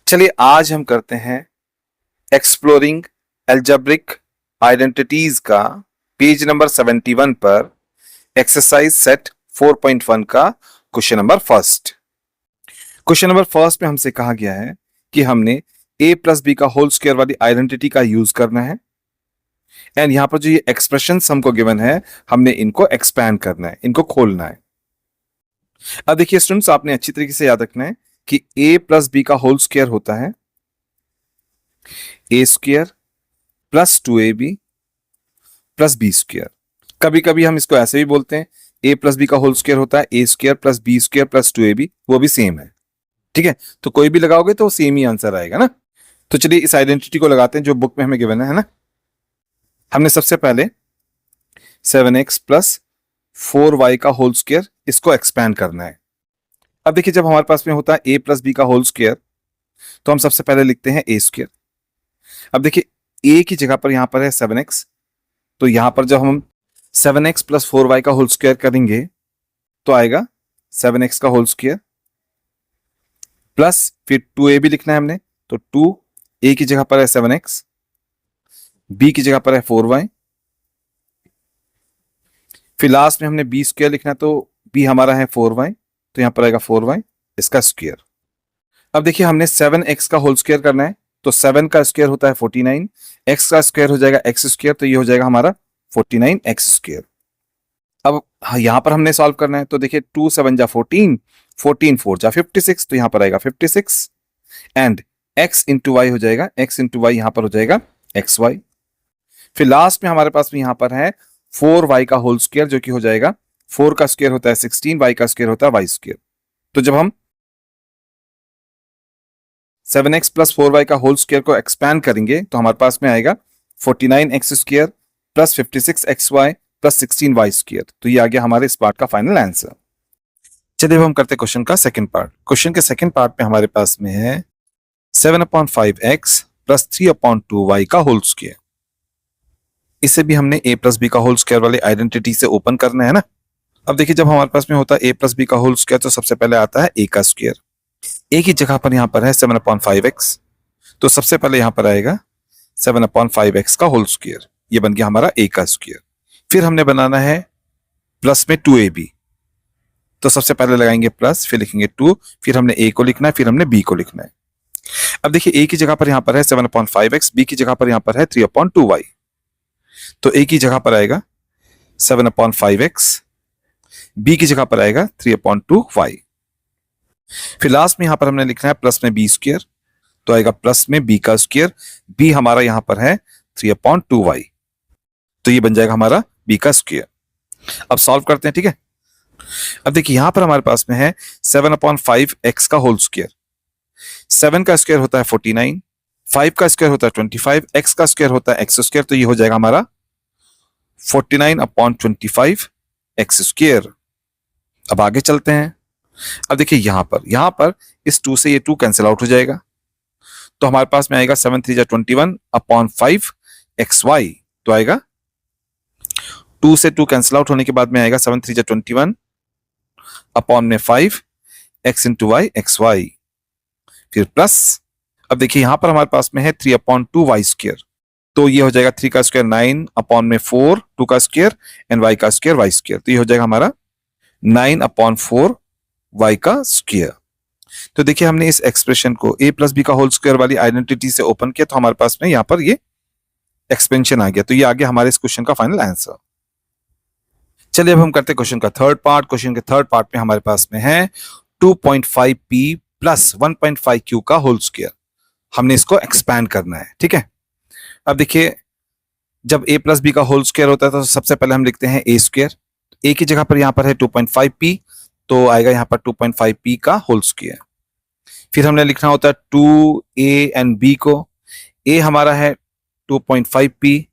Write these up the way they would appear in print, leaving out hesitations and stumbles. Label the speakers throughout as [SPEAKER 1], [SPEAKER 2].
[SPEAKER 1] चलिए आज हम करते हैं एक्सप्लोरिंग एल्जेब्रिक आइडेंटिटीज का पेज नंबर 71 पर एक्सरसाइज सेट 4.1 का question number first. Question number first में हमसे कहा गया है कि हमने a प्लस बी का होल स्क्वायर वाली आइडेंटिटी का यूज करना है एंड यहां पर जो ये एक्सप्रेशंस हमको गिवन है हमने इनको एक्सपैंड करना है, इनको खोलना है। अब देखिए स्टूडेंट्स, आपने अच्छी तरीके से याद रखना है कि a प्लस बी का होल स्क्वायर होता है A square plus 2ab plus B square. कभी कभी हम इसको ऐसे भी बोलते हैं a प्लस बी का होल स्क्वायर होता है A square plus B square plus 2ab, वो भी सेम है। ठीक है, तो कोई भी लगाओगे तो सेम ही आंसर आएगा ना। तो चलिए इस आइडेंटिटी को लगाते हैं जो बुक में हमें गिवन है ना। हमने सबसे पहले 7x प्लस 4y का होल स्क्वायर इसको एक्सपैंड करना है। अब देखिए जब हमारे पास में होता है a प्लस बी का होल स्क्वायर तो हम सबसे पहले लिखते हैं ए स्क्वायर। अब देखिए a की जगह पर यहां पर है 7x, तो यहां पर जब हम 7x प्लस 4y का होल स्क्वायर करेंगे तो आएगा 7x का होल स्क्वायर प्लस फिर 2a भी लिखना है हमने, तो 2a की जगह पर है 7x, b की जगह पर है 4y, फिर लास्ट में हमने b स्क्वायर लिखना है, तो b हमारा है 4y, तो यहां पर आएगा 4y इसका स्क्वायर। अब देखिए हमने 7x का होल स्क्वायर करना है, तो 7 का स्क्वायर होता है 49, x का स्क्वायर हो जाएगा x स्क्वायर, तो ये हो जाएगा हमारा 49x स्क्वायर। अब यहां पर हमने सॉल्व करना है, तो देखिए 2 7 जा 14, 14 4 जा 56, तो यहां पर आएगा 56 एंड x इंटू वाई हो जाएगा, x इंटू वाई यहां पर हो जाएगा xy। फिर लास्ट में हमारे पास में यहां पर है 4y का होल स्क्वायर, जो कि हो जाएगा 4 का स्क्वायर होता है 16, y का स्क्वायर होता है y स्क्वायर। तो जब हम 7x प्लस 4y का होल स्क्वायर को एक्सपैंड करेंगे तो हमारे पास में आएगा 49x square plus 56xy plus 16y square. तो ये आ गया हमारे इस पार्ट का फाइनल आंसर। चलिए अब हम करते हैं क्वेश्चन का सेकंड पार्ट। क्वेश्चन के सेकंड पार्ट में हमारे पास में है 7/5x प्लस 3/2y का होल स्क्वायर। इसे भी हमने a प्लस बी का होल स्क्वायर वाली आइडेंटिटी से ओपन करना है ना। अब देखिए जब हमारे पास में होता है a प्लस बी का होल स्क्वायर तो सबसे पहले आता है a का स्क्वायर। a की जगह पर यहां पर है 7/5x, तो सबसे पहले यहां पर आएगा 7/5x का होल स्क्वायर, ये बन गया हमारा a का स्क्वायर। फिर हमने बनाना है प्लस में 2ab, तो सबसे पहले लगाएंगे प्लस, फिर लिखेंगे 2, फिर हमने a को लिखना है, फिर हमने b को लिखना है। अब देखिए a की जगह पर यहां पर है 7/5x, b की जगह पर यहां पर है 3/2y, तो a की जगह पर आएगा 7/5x, b की जगह पर आएगा 3/2y। फिर लास्ट में यहां पर हमने लिखना है प्लस में b स्क्वायर, तो आएगा प्लस में b का स्क्वायर, b हमारा यहां पर है 3/2y, तो ये बन जाएगा हमारा b का स्क्वायर। अब सॉल्व करते हैं, ठीक है। अब देखिए यहां पर हमारे पास में है 7/5x का होल स्क्वायर। 7 का स्क्वायर होता है 49, 5 का स्क्वायर होता है 25, x का स्क्वायर होता है x स्क्वायर, तो ये हो जाएगा हमारा 49/25 x स्क्वायर। अब आगे चलते हैं। अब देखिए यहां पर इस 2 से ये 2 कैंसिल आउट हो जाएगा, तो हमारे पास में आएगा 7 3 जा 21/5 xy, तो आएगा 2 से 2 कैंसिल आउट होने के बाद में आएगा 7 3 जा 21 अपॉन में 5 x into Y X Y, फिर प्लस। अब देखिए यहां पर हमारे पास में है 3/2y स्क्वायर, तो ये हो जाएगा 3 का स्क्वायर 9 अपॉन में 4 2 का स्क्वायर एंड y का स्क्वायर y स्क्वायर, तो ये हो जाएगा हमारा 9/4 y का स्क्वायर। तो देखिए हमने इस एक्सप्रेशन को a प्लस बी का होल स्क्वायर वाली आइडेंटिटी से ओपन किया, तो हमारे पास में यहां पर ये एक्सपेंशन आ गया, तो ये आ गया हमारे इस क्वेश्चन का फाइनल आंसर। चलिए अब हम करते हैं क्वेश्चन का थर्ड पार्ट। क्वेश्चन के थर्ड पार्ट में हमारे पास में है 2.5p प्लस 1.5q का होल स्क्वायर। हमने इसको एक्सपैंड करना है, ठीक है। अब देखिए जब a प्लस बी का होल स्क्वायर होता है तो सबसे पहले हम लिखते हैं a स्क्वायर, a की जगह पर यहां पर है 2.5p, तो आएगा यहां पर 2.5p का होल स्क्वायर। फिर हमने लिखना होता है 2a एंड b को, a हमारा है 2.5p,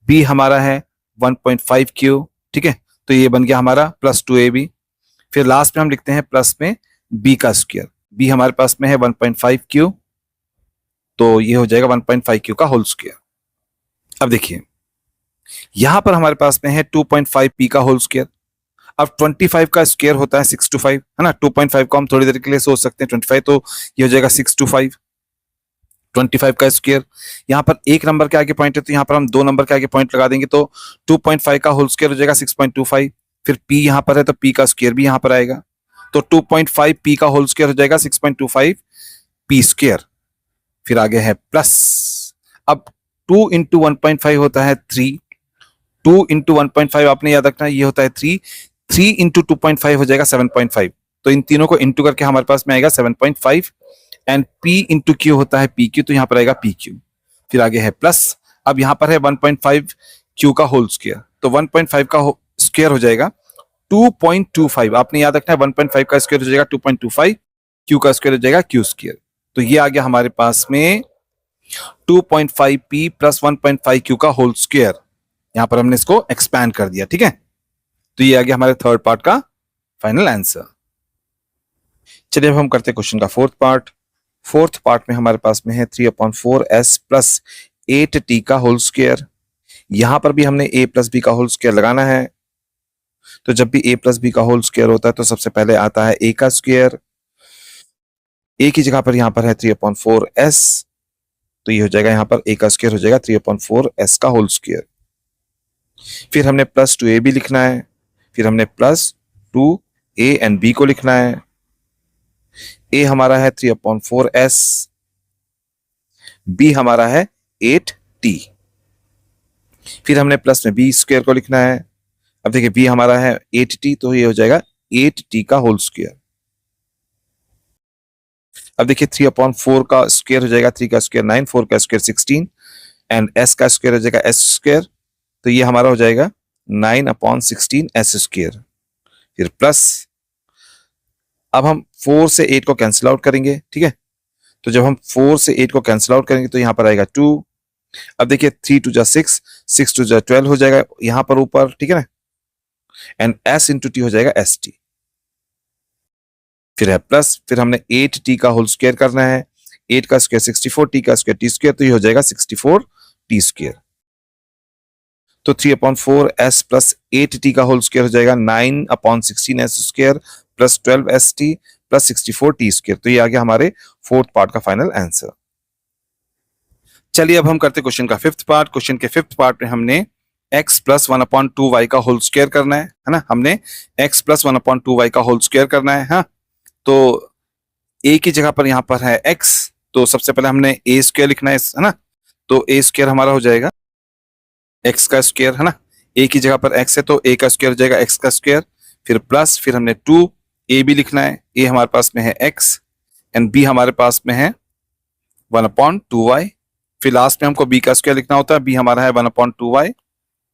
[SPEAKER 1] b हमारा है 1.5q, ठीक है, तो ये बन गया हमारा प्लस 2ab। फिर लास्ट में हम लिखते हैं प्लस में b का स्क्वायर, b हमारे पास में है 1.5q, तो ये हो जाएगा 1.5q का होल स्क्वायर। अब देखिए यहां पर हमारे पास में है 2.5p का होल स्क्वायर। अब 25 का स्क्वायर होता है 6 to 5, है ना। 2.5 को हम थोड़ी देर के लिए सोच सकते हैं 25, तो ये हो जाएगा 6 to 5, 25 का स्क्वायर। यहाँ पर एक नंबर के आगे पॉइंट है तो यहाँ पर हम दो नंबर के आगे पॉइंट लगा देंगे, तो 2.5 का होल स्क्वायर हो जाएगा 6.25। फिर p यहाँ पर है तो p का स्क्वायर भी यहाँ पर आएगा, तो 2.5 p का होल स्क्वायर हो जाएगा 6.25 p स्क्वायर। फिर आगे है प्लस, अब 2 इंटू 1.5 होता है 3, 2 इंटू 1.5 आपने याद रखना ये होता है 3, 3 इंटू 2.5 हो जाएगा 7.5, तो इन तीनों को इंटू करके हमारे पास में आएगा 7.5, एंड p इंटू क्यू होता है pq, तो यहाँ पर आएगा pq। फिर आगे है प्लस, अब यहाँ पर है 1.5 q का होल स्क्वायर, तो 1.5 का स्क्वायर हो जाएगा 2.25, आपने याद रखना है 1.5 का स्क्वायर हो जाएगा 2.25, q का स्क्वायर हो जाएगा q स्क्वायर। तो ये आ गया हमारे पास में 2.5p प्लस 1.5q का होल स्क्वायर। यहां पर हमने इसको एक्सपैंड कर दिया, ठीक है। तो ये आ गया हमारे थर्ड पार्ट का फाइनल आंसर। चलिए अब हम करते हैं क्वेश्चन का फोर्थ पार्ट। फोर्थ पार्ट में हमारे पास में है 3/4s प्लस 8t का होल स्क्वायर। यहां पर भी हमने a प्लस बी का होल स्क्वायर लगाना है, तो जब भी a प्लस बी का होल स्क्वायर होता है तो सबसे पहले आता है a का स्क्वायर। a की जगह पर यहां पर है 3/4s, तो ये हो जाएगा यहां पर a का स्क्वायर हो जाएगा 3/4s का होल स्क्वायर। फिर हमने प्लस 2a भी लिखना है, फिर हमने प्लस 2a एंड b को लिखना है। a हमारा है 3/4s, b हमारा है 8t, फिर हमने प्लस में b स्क्वायर को लिखना है। अब देखिए b हमारा है 8t, तो ये हो जाएगा 8t का होल स्क्वायर। अब देखिए 3/4 का स्क्वायर हो जाएगा 3 का स्क्वायर 9, 4 का स्क्वायर 16, एंड s का स्क्वायर हो जाएगा s स्क्वायर, तो ये हमारा हो जाएगा 9/16 s स्क्वायर। फिर प्लस, अब हम 4 से 8 को कैंसिल आउट करेंगे, ठीक है। तो जब हम 4 से 8 को कैंसिल आउट करेंगे तो यहां पर आएगा 2। अब देखिए 3 2 जा 6, 6 2 जा 12 हो जाएगा यहां पर ऊपर, ठीक है ना, एंड s इंटू टी हो जाएगा एस टी। फिर है प्लस, फिर हमने 8t का होल स्क्वायर करना है, 8 का स्क्वायर 64, t का स्क्वायर t स्क्वायर, तो ये हो जाएगा 64t स्क्वायर। तो 3/4s प्लस 8t का होल स्क्वायर हो जाएगा 9/16s square plus 12st plus 64t square. तो ये आ गया हमारे फोर्थ पार्ट का फाइनल आंसर। चलिए अब हम करते क्वेश्चन का फिफ्थ पार्ट। क्वेश्चन के फिफ्थ पार्ट में हमने x प्लस 1/2y का होल स्क्वायर करना है ना। हमने x प्लस 1/2y का होल स्क्वायर करना है, हाँ। तो a की जगह पर यहां पर है x, तो सबसे पहले हमने a स्क्वायर लिखना है ना। तो a स्क्वायर हमारा हो जाएगा x का स्क्वायर, है ना। a की जगह पर x है तो a का स्क्वायर हो जाएगा x का स्क्वायर। फिर प्लस, फिर हमने 2a भी लिखना है, a हमारे पास में है x एंड b हमारे पास में है 1/2y। फिर लास्ट में हमको b का स्क्वायर लिखना होता है, b हमारा है 1/2y,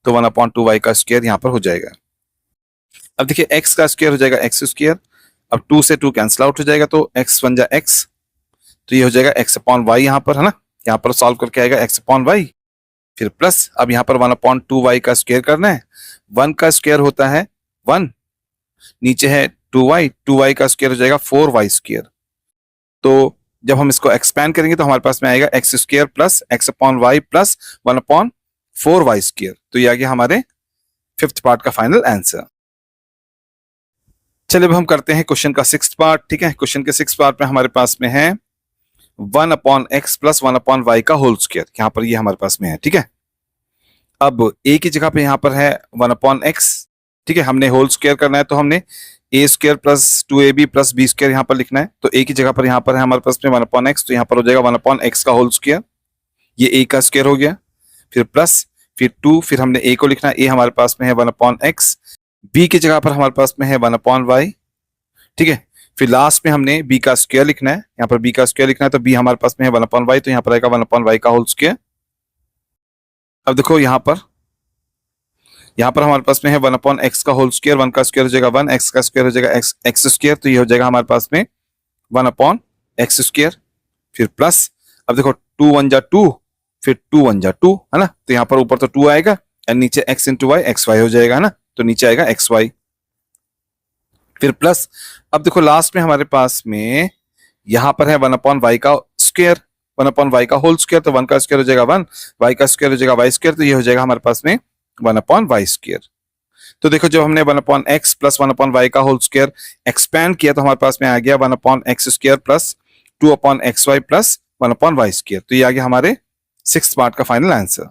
[SPEAKER 1] तो 1/2y का स्क्वायर यहां पर हो जाएगा। अब देखिए x का स्क्वायर हो जाएगा x स्क्वायर, अब 2 से 2 कैंसिल आउट हो जाएगा तो x बन जा x, तो ये हो जाएगा x/y यहां पर, है ना। यहां पर सॉल्व करके आएगा x/y। फिर प्लस, अब यहां पर 1/2y का स्क्वायर करना है, 1 का स्क्वायर होता है 1, नीचे है 2y, 2y का स्क्वायर हो जाएगा 4y स्क्वायर। तो जब हम इसको एक्सपैंड करेंगे तो हमारे पास में आएगा x square plus x/y plus 1/4y square. तो ये आ गया हमारे फिफ्थ पार्ट का फाइनल आंसर। चलिए अब हम करते हैं क्वेश्चन का सिक्स्थ पार्ट, ठीक है। क्वेश्चन के सिक्स्थ पार्ट में हमारे पास में है 1/x प्लस 1/y का होल स्क्वायर, यहां पर ये हमारे पास में है, ठीक है। अब a की जगह पे यहां पर है 1/x, ठीक है। हमने होल स्क्वायर करना है तो हमने a square plus 2ab plus b square यहां पर लिखना है। तो a की जगह पर यहां पर है हमारे पास में 1/x, तो यहां पर हो जाएगा 1/x का होल स्क्वायर, ये a का स्क्वायर हो गया। फिर प्लस, फिर 2, फिर हमने a को लिखना है, a हमारे पास में है 1/x, b की जगह पर हमारे पास में है 1/y, ठीक है। फिर लास्ट में हमने b का स्क्वायर लिखना है, यहाँ पर b का स्क्वायर लिखना है, तो b हमारे पास में है 1/y, तो यहाँ पर आएगा 1/y का होल स्क्वायर। अब देखो यहाँ पर हमारे पास में है 1/x का होल स्क्वायर, 1 का स्क्वायर हो जाएगा 1, x का स्क्वायर हो जाएगा x स्क्वायर, तो ये हो जाएगा हमारे पास में 1/x स्क्वायर। फिर प्लस, अब देखो 2 1 जा 2, फिर 2 1 जा 2, है ना। तो यहाँ पर ऊपर तो 2 आएगा एंड नीचे x इंटू वाई xy हो जाएगा, है ना। तो नीचे आएगा xy। फिर प्लस, अब देखो लास्ट में हमारे पास में यहां पर है 1/y का स्क्वायर, 1/y का होल स्क्वायर, तो 1 का स्क्वायर हो जाएगा 1, y का स्क्वायर हो जाएगा y स्क्वायर, तो ये हो जाएगा हमारे पास में 1/y स्क्वायर। तो देखो जब हमने 1/x प्लस 1/y का होल स्क्वायर एक्सपैंड किया तो हमारे पास में आ गया 1/x² plus 2/xy plus 1/y square. तो ये आ गया हमारे 6th पार्ट का फाइनल आंसर।